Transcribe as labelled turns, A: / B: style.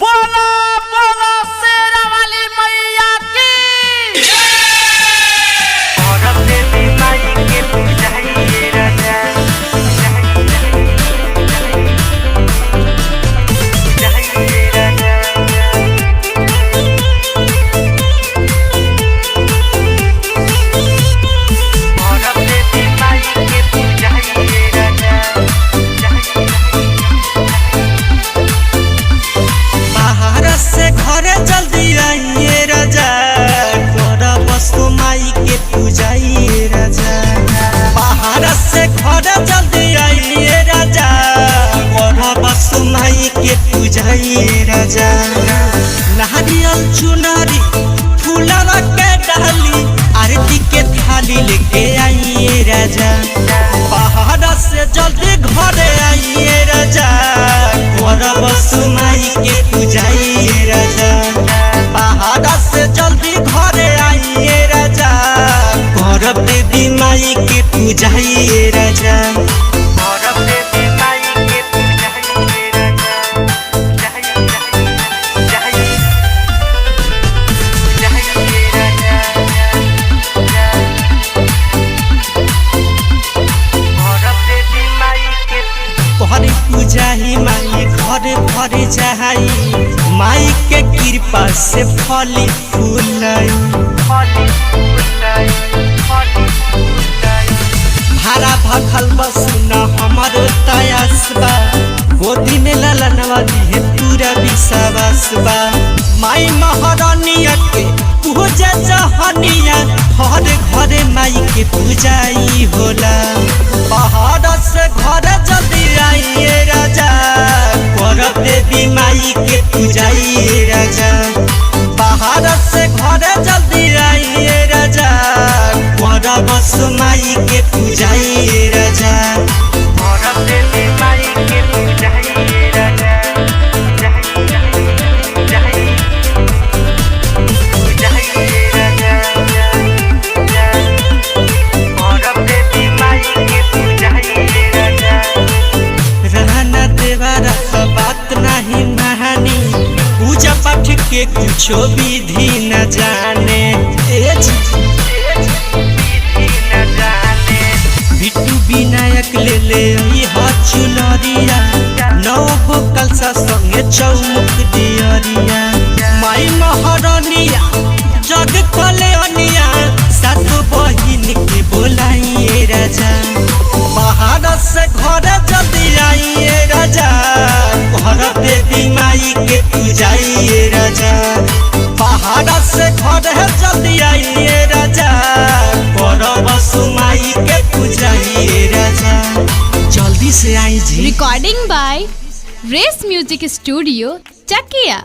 A: बोला बोला शेरा वाली मैया की और अपने माई के पूजाइए राजा पूजाइए राजा और अपने माई के पूजाइए राजा
B: बाहर से घरे जल्दी आइए राजा तोरा बसो माई के पूजाइए राजा बाहर से घरे जल्दी आइए राजा तोरा बसो माई के पूजाइए राजा नारियल चुनरी फूलवा के डाली आरती के थाली लेके आइए राजा बाहर से जल्दी घरे आइए राजा तोरा बसो माई के पूजाइए राजा बाहर से जल्दी घरे आइए राजा गौरव देवी माई के पूजाइए राजा
A: और अपने माई के पूजाइए राजा पूजाइए राजा और अपने माई के
B: तोहरे पूजाही माई घरे घरे जाई माई के कृपा से फली फूलाई भारा भखल बसुना हमर तयासबा गोदी में ललनवा दिहे पूरा विश्वास बा माई महारानिया के पूजा जहनिया हर घरे माई के पूजाई होला बाहर से घर जल्दी आइए राजा गौरव देवी माई के पूजाइए राजा बाहर से घर जल्दी आइए राजा गौरव माई के पूजाइए राजा
A: और अपने माई के पूजाइए राजा पूजाइए राजा और अपने माई के पूजाइए राजा
B: रहना देवारा का बात नहीं महानी पूजा पाठ के कुछो विधि न जाने बिट्टू विनायक ले ले चुनरिया नौ गो कलसा संगे चौमुख दियरिया माई महारानिया जग कले अनिया सात बहिन के बोलाइए राजा बाहर से घर जल्दी आइए राजा घर देवी माई के पूजाइए राजा बाहर से घर जल्दी आइए राजा घर बसु माई के पूजाइए राजा जल्दी से आई जी।
C: Recording by Race Music Studio, Chakia.